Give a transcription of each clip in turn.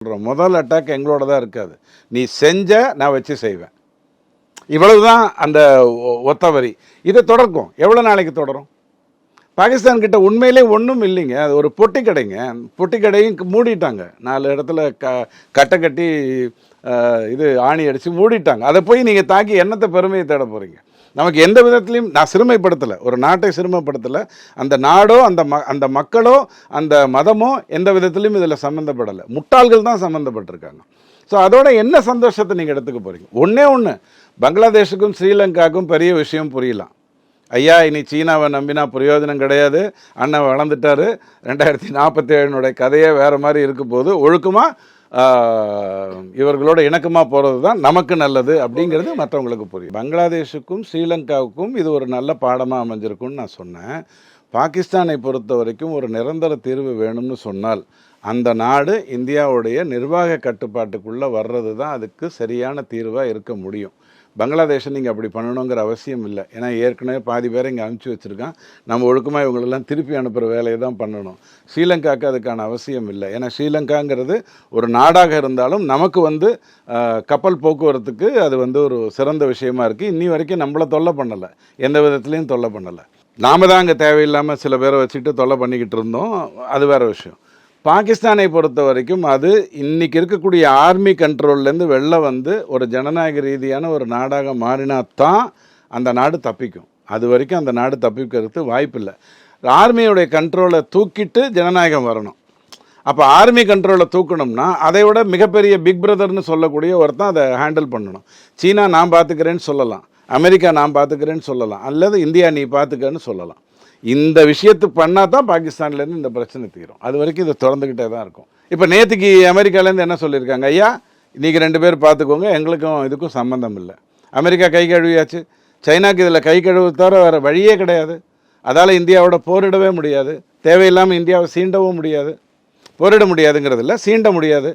முதல் அட்டாக் எங்களோட தான் இருக்காது. நீ செஞ்ச நான் வச்சு செய்வேன். இவ்வளவுதான் அந்த ஒத்த வரி. இதை தொடர்க்கும். எவ்வளோ நாளைக்கு தொடரும்? பாகிஸ்தான் கிட்ட உண்மையிலே ஒன்றும் இல்லைங்க. அது ஒரு பொட்டி கடைங்க. பொட்டி கடையும் மூடிட்டாங்க. 4 இடத்துல கட்டை கட்டி இது ஆணி அடித்து மூடிட்டாங்க. அதை போய் நீங்கள் தாக்கி என்னத்தை பெருமையை தேட போகிறீங்க? நமக்கு எந்த விதத்துலையும் நான் சிறுமைப்படுத்தலை, ஒரு நாட்டை சிறுமைப்படுத்தலை. அந்த நாடோ அந்த மக்களோ அந்த மதமோ எந்த விதத்துலையும் இதில் சம்மந்தப்படலை. முட்டாள்கள் தான் சம்மந்தப்பட்டிருக்காங்க. ஸோ அதோட என்ன சந்தோஷத்தை நீங்கள் எடுத்துக்க போகிறீங்க? ஒன்று பங்களாதேஷுக்கும் ஸ்ரீலங்காவுக்கும் பெரிய விஷயம் புரியலாம். ஐயா இனி சீனாவை நம்பினா பிரயோஜனம் கிடையாது, அண்ணன் வளர்ந்துட்டார், 2047 கதையே வேறு மாதிரி இருக்க போது, ஒழுக்கமாக இவர்களோட இணக்கமாக போகிறது தான் நமக்கு நல்லது அப்படிங்கிறது மற்றவங்களுக்கு புரியும். பங்களாதேஷுக்கும் ஸ்ரீலங்காவுக்கும் இது ஒரு நல்ல பாடமாக அமைஞ்சிருக்குன்னு நான் சொன்னேன். பாகிஸ்தானை பொறுத்த வரைக்கும் ஒரு நிரந்தர தீர்வு வேணும்னு சொன்னால் அந்த நாடு இந்தியாவுடைய நிர்வாக கட்டுப்பாட்டுக்குள்ளே வர்றது தான் அதுக்கு சரியான தீர்வாக இருக்க முடியும். பங்களாதேஷை நீங்கள் அப்படி பண்ணணுங்கிற அவசியம் இல்லை. ஏன்னா ஏற்கனவே பாதி பேரை இங்கே அனுப்பிச்சி வச்சுருக்கான். நம்ம ஒழுக்கமாக இவங்களெல்லாம் திருப்பி அனுப்புகிற வேலையை தான் பண்ணணும். ஸ்ரீலங்காவுக்கு அதுக்கான அவசியம் இல்லை. ஏன்னா ஸ்ரீலங்காங்கிறது ஒரு நாடாக இருந்தாலும் நமக்கு கப்பல் போக்குவரத்துக்கு அது ஒரு சிறந்த விஷயமா இருக்குது. இன்னி வரைக்கும் நம்மளை தொல்லை பண்ணலை, எந்த விதத்துலேயும் தொல்லை பண்ணலை. நாம் தான் அங்கே தேவையில்லாமல் சில பேரை வச்சுக்கிட்டு தொல்லை பண்ணிக்கிட்டு இருந்தோம், அது வேறு விஷயம். பாகிஸ்தானை பொறுத்த வரைக்கும் அது இன்றைக்கி இருக்கக்கூடிய ஆர்மி கண்ட்ரோல்லேருந்து வெளில ஒரு ஜனநாயக ரீதியான ஒரு நாடாக மாறினா தான் அந்த நாடு தப்பிக்கும். அது வரைக்கும் அந்த நாடு தப்பிக்கிறதுக்கு வாய்ப்பில்லை. ஆர்மியோடைய கண்ட்ரோலை தூக்கிட்டு ஜனநாயகம் வரணும். அப்போ ஆர்மி கண்ட்ரோலை தூக்கணும்னா அதை விட மிகப்பெரிய பிக் பிரதர்னு சொல்லக்கூடிய ஒருத்தன் அதை ஹேண்டில் பண்ணணும். சீனா நான் பார்த்துக்கிறேன்னு சொல்லலாம், அமெரிக்கா நான் பார்த்துக்கிறேன்னு சொல்லலாம், அல்லது இந்தியா நீ பார்த்துக்கன்னு சொல்லலாம். இந்த விஷயத்து பண்ணால் தான் பாகிஸ்தான்லேருந்து இந்த பிரச்சனை தீரும். அது வரைக்கும் இதை திறந்துக்கிட்டே தான் இருக்கும். இப்போ நேற்றுக்கு அமெரிக்காலேருந்து என்ன சொல்லியிருக்காங்க? ஐயா இன்றைக்கி 2 பேர் பார்த்துக்கோங்க, எங்களுக்கும் இதுக்கும் சம்மந்தம் இல்லை. அமெரிக்கா கை கழுவியாச்சு. சைனாக்கு இதில் கை கழுவு தவிர வேறு வழியே கிடையாது. அதால் இந்தியாவோட போரிடவே முடியாது. தேவையில்லாமல் இந்தியாவை சீண்டவும் முடியாது. போரிட முடியாதுங்கிறது இல்லை, சீண்ட முடியாது.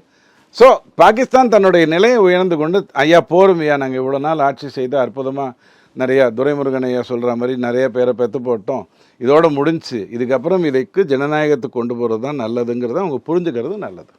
ஸோ பாகிஸ்தான் தன்னுடைய நிலையை உயர்ந்து கொண்டு ஐயா போருமையா, நாங்கள் இவ்வளோ நாள் ஆட்சி செய்து அற்புதமாக நிறையா துரைமுருகன் ஐயா சொல்கிற மாதிரி நிறைய பேரை பெற்று போட்டோம், இதோட முடிஞ்சு, இதுக்கப்புறம் இதைக்கு ஜனநாயகத்துக்கு கொண்டு போகிறது தான் நல்லதுங்கிறத அவங்க புரிஞ்சுக்கிறது நல்லது.